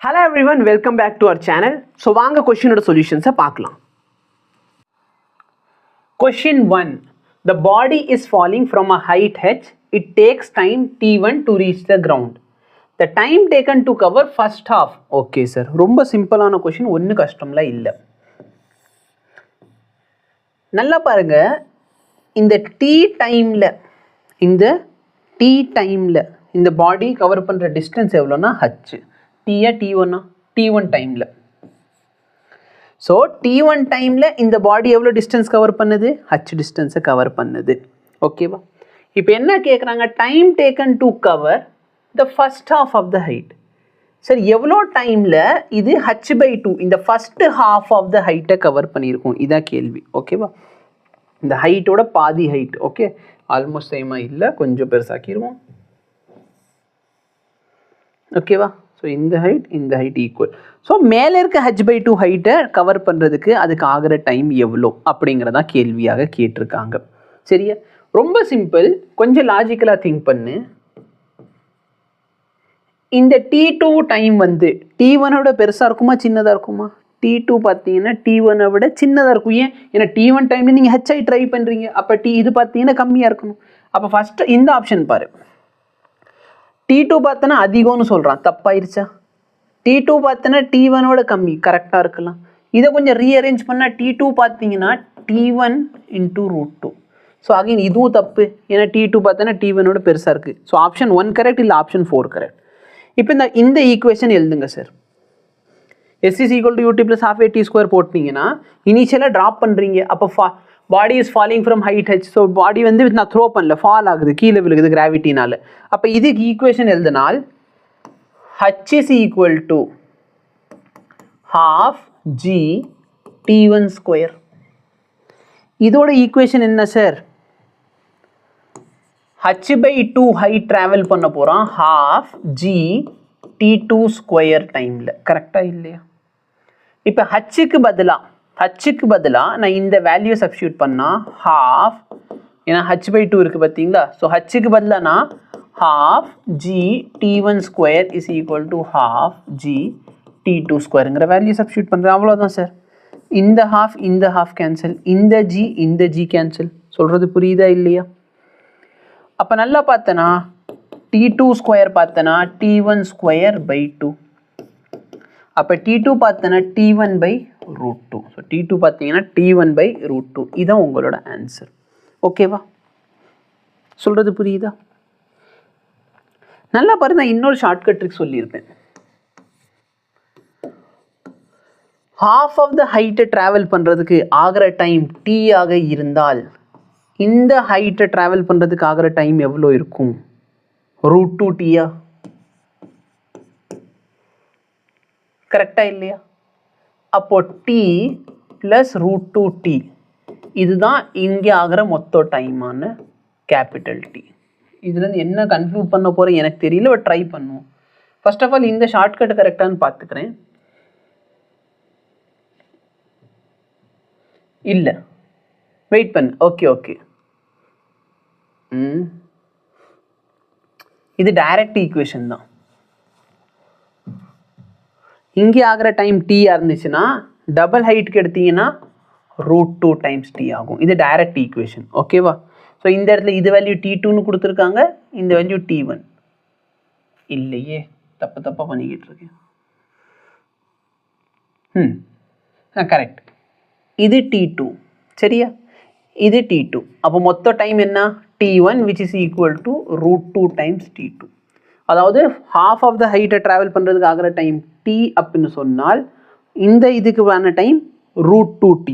Hello everyone, welcome back to our channel. So வாங்க கொஸ்டினோட சொல்யூஷன்ஸை பார்க்கலாம். Question 1. The body is falling from a height h. It takes time t1 to reach the ground. The time taken to cover first half. Okay sir, ரொம்ப சிம்பிளான question, ஒன்றும் கஷ்டம்லாம் இல்லை. நல்லா பாருங்க, இந்த t டைமில் இந்த பாடி கவர் பண்ணுற டிஸ்டன்ஸ் எவ்வளோனா h. T-யா T1-ஆ T1 டைமில். ஸோ T1 டைமில் இந்த பாடி எவ்வளோ டிஸ்டன்ஸ் கவர் பண்ணுது? h டிஸ்டன்ஸை கவர் பண்ணுது. ஓகேவா? இப்போ என்ன கேட்குறாங்க? Time taken to cover the first half of the height. சரி, எவ்வளோ டைமில் இது h/2 இந்த ஃபஸ்ட்டு ஹாஃப் ஆஃப் த ஹைட்டை கவர் பண்ணியிருக்கோம்? இதான் கேள்வி. ஓகேவா? இந்த ஹைட்டோட பாதி ஹைட். ஓகே, ஆல்மோஸ்ட் சேமாக இல்லை, கொஞ்சம் பெருசாக்கிடுவோம். ஓகேவா? ஸோ இந்த ஹைட் ஈக்குவல். ஸோ மேலே இருக்க h/2 ஹைட்டை கவர் பண்ணுறதுக்கு அதுக்கு ஆகிற டைம் எவ்வளோ அப்படிங்கிறதா கேள்வியாக கேட்டிருக்காங்க. சரியா? ரொம்ப சிம்பிள், கொஞ்சம் லாஜிக்கலாக திங்க் பண்ணு. இந்த T2 டைம் வந்து T1-ஓட பெருசாக இருக்குமா சின்னதாக இருக்குமா? T2 பார்த்தீங்கன்னா T1-ஐ விட சின்னதாக இருக்கும். ஏன்னா T1 டைமில் நீங்கள் ஹெச்ஐ ட்ரை பண்ணுறீங்க, அப்போ இது பார்த்தீங்கன்னா கம்மியாக இருக்கணும். அப்போ ஃபஸ்ட்டு இந்த ஆப்ஷன் பாரு. T2 பார்த்தனா அதிகம்னு சொல்கிறான், தப்பாயிருச்சா? T2 பார்த்தனா T1-ஓட கம்மி, கரெக்டாக இருக்கலாம். இதை கொஞ்சம் ரீஅரேஞ்ச் பண்ணால் T2 பார்த்தீங்கன்னா T1 × √2. ஸோ அகைன் இதுவும் தப்பு, ஏன்னா T2 பார்த்தனா T1-ஓட பெருசாக இருக்குது. ஸோ ஆப்ஷன் 1 கரெக்ட், இல்லை ஆப்ஷன் 4 கரெக்ட். இப்போ இந்த ஈக்குவேஷன் எழுதுங்க சார். S = ut + ½ போட்டிங்கன்னா இனிஷியலாக ட்ராப் பண்ணுறீங்க. அப்போ body is falling from height h. So body வந்து நான் த்ரோ பண்ணல, ஃபால் ஆகுது, கீழே விழுகுது கிராவிட்டினால. அப்போ இதுக்கு ஈக்குவேஷன் எழுதினால் h = ½ g T1². இதோட ஈக்குவேஷன் என்ன சார்? h/2 ஹைட் ட்ராவல் பண்ண போகிறான் ½ g T2² டைமில். கரெக்டாக இல்லையா? இப்போ ஹச்சுக்கு பதிலாக நான் இந்த வேல்யூ சப்ஸ்டியூட் பண்ணால் ½ ஏன்னா h/2 இருக்குது பார்த்தீங்களா? ஸோ ஹச்சுக்கு பதிலாக நான் ½ g T1² = ½ g T2²ங்கிற value substitute பண்ணுறேன். அவ்வளோதான் சார். இந்த ½ கேன்சல், இந்த g கேன்சல். சொல்கிறது புரியுதா இல்லையா? அப்போ நல்லா பார்த்தனா T2² பார்த்தனா T1²/2. அப்போ T2 பார்த்தனா T1/√2. ஸோ T2 பார்த்தீங்கன்னா T1/√2. இதுதான் உங்களோட ஆன்சர். ஓகேவா? சொல்கிறது புரியுதா? நல்லா பாருங்க, நான் இன்னொரு ஷார்ட்கட் ட்ரிக் சொல்லியிருப்பேன். ஹாஃப் ஆஃப் த ஹைட்டை ட்ராவல் பண்ணுறதுக்கு ஆகிற டைம் T ஆக இருந்தால் இந்த ஹைட்டை ட்ராவல் பண்ணுறதுக்கு ஆகிற டைம் எவ்வளோ இருக்கும்? √2t. கரெக்டாக இல்லையா? அப்போ T + √2t இதுதான் இங்கே ஆகிற மொத்த டைமான கேபிட்டல் T. இதுலேருந்து என்ன கன்க்ளூட் பண்ண போகிறேன் எனக்கு தெரியல, பட் ட்ரை பண்ணுவோம். ஃபர்ஸ்ட் ஆஃப் ஆல் இந்த ஷார்ட்கட் கரெக்டானு பார்த்துக்கிறேன். இல்லை, வெயிட் பண்ணு. ஓகே, இது டைரக்ட் ஈக்குவேஷன் தான். இங்கே ஆகிற டைம் T இருந்துச்சுன்னா டபுள் ஹைட்டுக்கு எடுத்தீங்கன்னா √2 டைம்ஸ் T ஆகும். இது டைரக்ட் ஈக்குவேஷன். ஓகேவா? ஸோ இந்த இடத்துல இது வேல்யூ T2ன்னு கொடுத்துருக்காங்க, இந்த வேல்யூ T1. இல்லையே, தப்பாக பண்ணிக்கிட்டு இருக்கேன். கரெக்ட், இது T2. சரியா? இது T2. அப்போ மொத்த டைம் என்ன? T1 which is equal to √2 times T2. அதாவது half ஆஃப் த ஹைட்டை ட்ராவல் பண்ணுறதுக்கு ஆகிற டைம் T அப்படின்னு சொன்னால் இந்த இதுக்கு வேண டைம் √2t.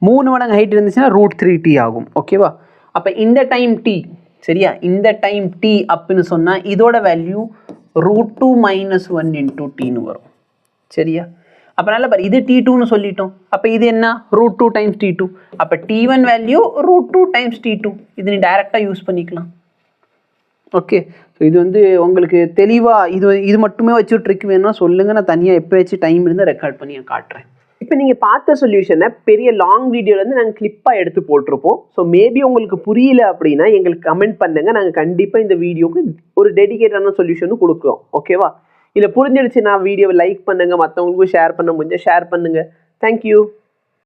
3 மடங்கு ஹைட் இருந்துச்சுன்னா √3t ஆகும். ஓகேவா? அப்போ இந்த டைம் T, சரியா? இந்த டைம் T அப்படின்னு சொன்னால் இதோட வேல்யூ √2 - 1 × tன்னு வரும். சரியா? அப்போ நல்லா பாரு, இது T2ன்னு சொல்லிட்டோம். அப்போ இது என்ன? √2 டைம்ஸ் T2. அப்போ T1 வேல்யூ √2 டைம்ஸ் T2. இது நீ டைரெக்டாக யூஸ் பண்ணிக்கலாம். ஓகே, ஸோ இது வந்து உங்களுக்கு தெளிவாக இது மட்டுமே வச்சு ட்ரிக் வேணும்னா சொல்லுங்கள், நான் தனியாக எப்போ வச்சு டைம் இருந்தால் ரெக்கார்ட் பண்ணி காட்டுறேன். இப்போ நீங்கள் பார்த்த சொல்யூஷனை பெரிய லாங் வீடியோலேருந்து நாங்கள் கிளிப்பாக எடுத்து போட்டிருப்போம். ஸோ மேபி உங்களுக்கு புரியல அப்படின்னா எங்களுக்கு கமெண்ட் பண்ணுங்கள், நாங்கள் கண்டிப்பாக இந்த வீடியோக்கு ஒரு டெடிகேட்டான சொல்யூஷனும் கொடுக்குறோம். ஓகேவா? இல்லை புரிஞ்சிடுச்சுன்னா வீடியோவை லைக் பண்ணுங்கள், மற்றவங்களுக்கும் ஷேர் பண்ண முடிஞ்ச ஷேர் பண்ணுங்கள். தேங்க்யூ.